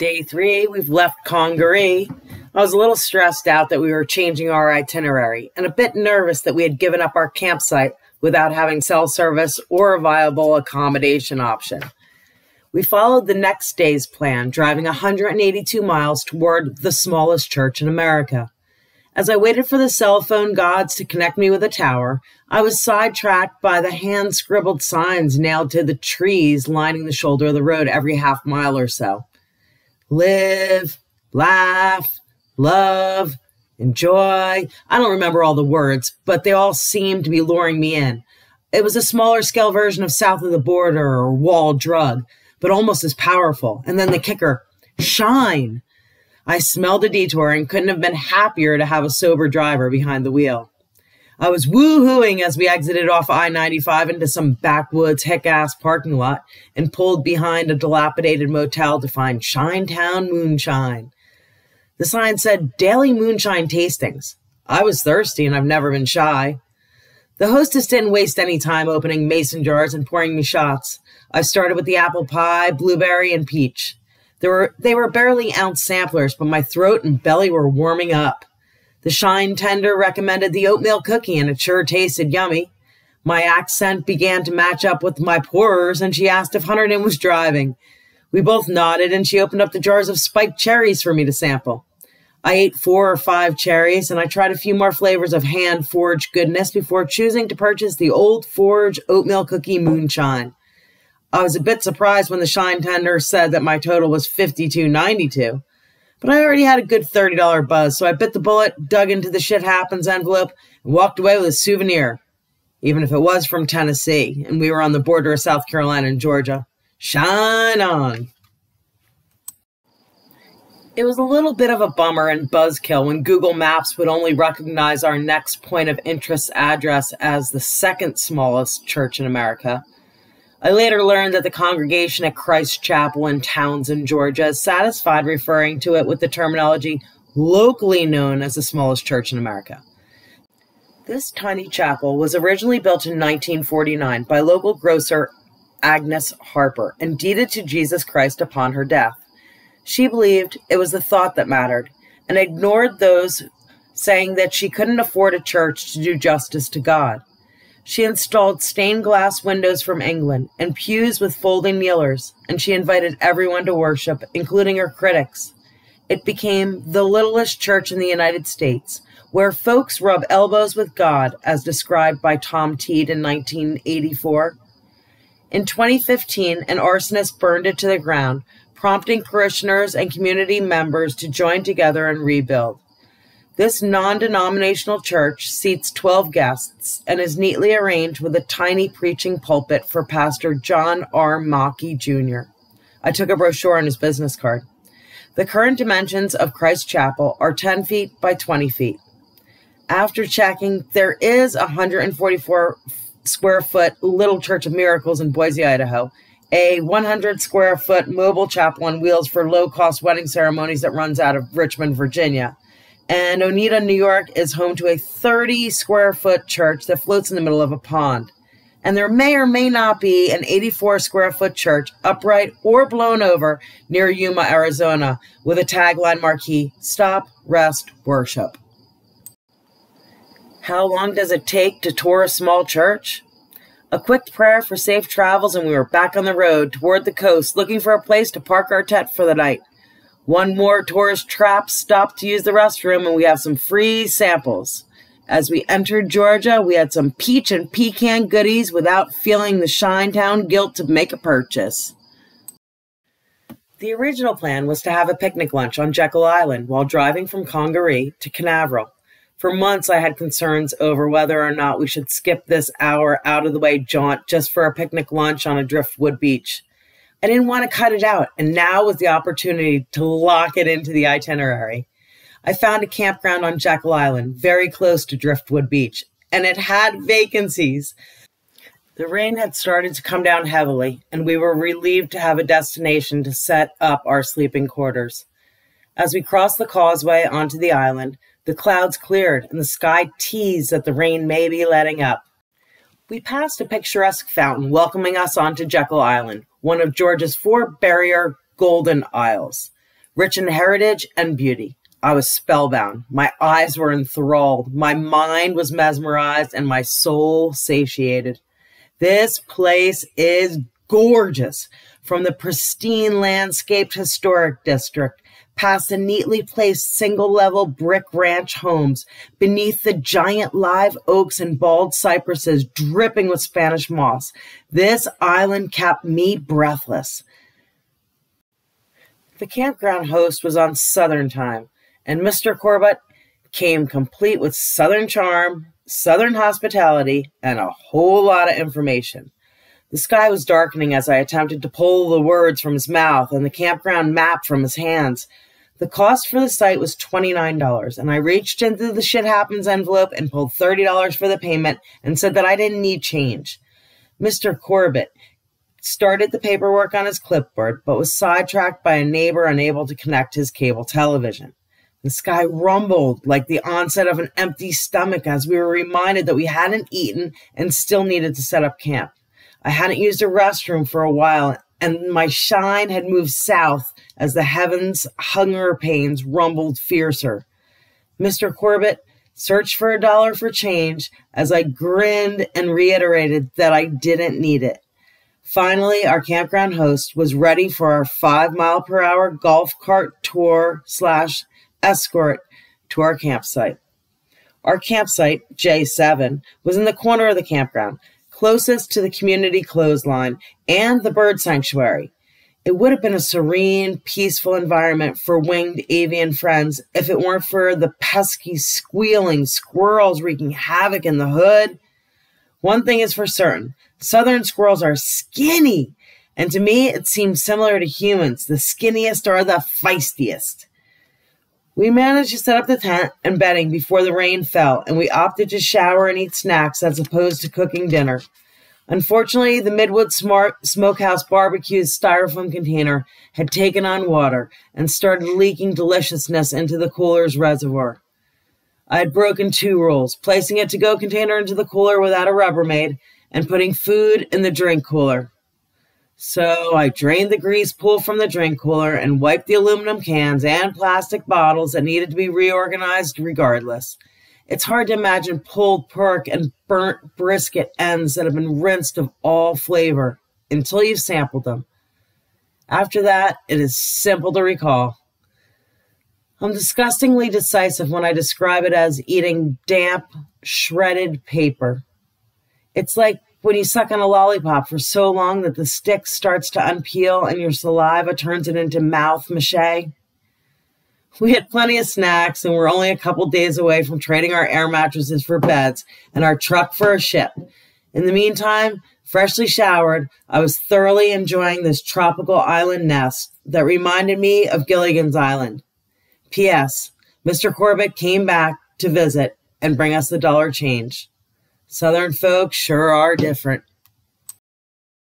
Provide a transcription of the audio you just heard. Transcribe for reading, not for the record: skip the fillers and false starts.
Day 3, we've left Congaree. I was a little stressed out that we were changing our itinerary and a bit nervous that we had given up our campsite without having cell service or a viable accommodation option. We followed the next day's plan, driving 182 miles toward the smallest church in America. As I waited for the cell phone gods to connect me with a tower, I was sidetracked by the hand-scribbled signs nailed to the trees lining the shoulder of the road every half mile or so. Live, laugh, love, enjoy. I don't remember all the words, but they all seemed to be luring me in. It was a smaller scale version of South of the Border or Wall Drug, but almost as powerful. And then the kicker, shine. I smelled a detour and couldn't have been happier to have a sober driver behind the wheel. I was woo-hooing as we exited off I-95 into some backwoods hick-ass parking lot and pulled behind a dilapidated motel to find Shinetown Moonshine. The sign said, Daily Moonshine Tastings. I was thirsty and I've never been shy. The hostess didn't waste any time opening mason jars and pouring me shots. I started with the apple pie, blueberry, and peach. They were barely ounce samplers, but my throat and belly were warming up. The shine tender recommended the oatmeal cookie, and it sure tasted yummy. My accent began to match up with my pourers, and she asked if Hunterdon was driving. We both nodded, and she opened up the jars of spiked cherries for me to sample. I ate 4 or 5 cherries, and I tried a few more flavors of hand-forged goodness before choosing to purchase the Old Forge oatmeal cookie moonshine. I was a bit surprised when the shine tender said that my total was $52.92. But I already had a good $30 buzz, so I bit the bullet, dug into the shit happens envelope, and walked away with a souvenir, even if it was from Tennessee, and we were on the border of South Carolina and Georgia. Shine on! It was a little bit of a bummer and buzzkill when Google Maps would only recognize our next point of interest address as the second smallest church in America. I later learned that the congregation at Christ Chapel in Townsend, Georgia, is satisfied referring to it with the terminology locally known as the smallest church in America. This tiny chapel was originally built in 1949 by local grocer Agnes Harper and deeded to Jesus Christ upon her death. She believed it was the thought that mattered and ignored those saying that she couldn't afford a church to do justice to God. She installed stained glass windows from England and pews with folding kneelers, and she invited everyone to worship, including her critics. It became the littlest church in the United States, where folks rub elbows with God, as described by Tom Teed in 1984. In 2015, an arsonist burned it to the ground, prompting parishioners and community members to join together and rebuild. This non-denominational church seats 12 guests and is neatly arranged with a tiny preaching pulpit for Pastor John R. Mackey, Jr. I took a brochure on his business card. The current dimensions of Christ Chapel are 10 feet by 20 feet. After checking, there is a 144 square foot Little Church of Miracles in Boise, Idaho, a 100 square foot mobile chapel on wheels for low-cost wedding ceremonies that runs out of Richmond, Virginia. And Oneida, New York is home to a 30 square foot church that floats in the middle of a pond. And there may or may not be an 84 square foot church, upright or blown over, near Yuma, Arizona, with a tagline marquee, Stop, Rest, Worship. How long does it take to tour a small church? A quick prayer for safe travels and we were back on the road toward the coast looking for a place to park our tent for the night. One more tourist trap stop to use the restroom, and we have some free samples. As we entered Georgia, we had some peach and pecan goodies without feeling the Shinetown guilt to make a purchase. The original plan was to have a picnic lunch on Jekyll Island while driving from Congaree to Canaveral. For months, I had concerns over whether or not we should skip this hour out-of-the-way jaunt just for a picnic lunch on a driftwood beach. I didn't want to cut it out, and now was the opportunity to lock it into the itinerary. I found a campground on Jekyll Island, very close to Driftwood Beach, and it had vacancies. The rain had started to come down heavily, and we were relieved to have a destination to set up our sleeping quarters. As we crossed the causeway onto the island, the clouds cleared, and the sky teased that the rain may be letting up. We passed a picturesque fountain welcoming us onto Jekyll Island, one of Georgia's 4 barrier golden isles. rich in heritage and beauty. I was spellbound. My eyes were enthralled. My mind was mesmerized and my soul satiated. This place is gorgeous. From the pristine landscaped historic district, past the neatly placed single-level brick ranch homes, beneath the giant live oaks and bald cypresses dripping with Spanish moss, this island kept me breathless. The campground host was on Southern time, and Mr. Corbett came complete with Southern charm, Southern hospitality, and a whole lot of information. The sky was darkening as I attempted to pull the words from his mouth and the campground map from his hands. The cost for the site was $29, and I reached into the shit happens envelope and pulled $30 for the payment and said that I didn't need change. Mr. Corbett started the paperwork on his clipboard, but was sidetracked by a neighbor unable to connect his cable television. The sky rumbled like the onset of an empty stomach as we were reminded that we hadn't eaten and still needed to set up camp. I hadn't used a restroom for a while, and my shine had moved south as the heavens' hunger pains rumbled fiercer. Mr. Corbett searched for $1 for change as I grinned and reiterated that I didn't need it. Finally, our campground host was ready for our 5-mile-per-hour golf cart tour / escort to our campsite. Our campsite, J7, was in the corner of the campground, closest to the community clothesline and the bird sanctuary. It would have been a serene, peaceful environment for winged avian friends if it weren't for the pesky, squealing squirrels wreaking havoc in the hood. One thing is for certain, southern squirrels are skinny, and to me it seems similar to humans. The skinniest are the feistiest. We managed to set up the tent and bedding before the rain fell, and we opted to shower and eat snacks as opposed to cooking dinner. Unfortunately, the Midwood Smokehouse Barbecue's styrofoam container had taken on water and started leaking deliciousness into the cooler's reservoir. I had broken 2 rules, placing a to-go container into the cooler without a Rubbermaid and putting food in the drink cooler. So I drained the grease pool from the drink cooler and wiped the aluminum cans and plastic bottles that needed to be reorganized regardless. It's hard to imagine pulled pork and burnt brisket ends that have been rinsed of all flavor until you've sampled them. After that, it is simple to recall. I'm disgustingly decisive when I describe it as eating damp, shredded paper. It's like when you suck on a lollipop for so long that the stick starts to unpeel and your saliva turns it into mouth mache. We had plenty of snacks and we're only a couple days away from trading our air mattresses for beds and our truck for a ship. In the meantime, freshly showered, I was thoroughly enjoying this tropical island nest that reminded me of Gilligan's Island. P.S. Mr. Corbett came back to visit and bring us the $1 change. Southern folks sure are different.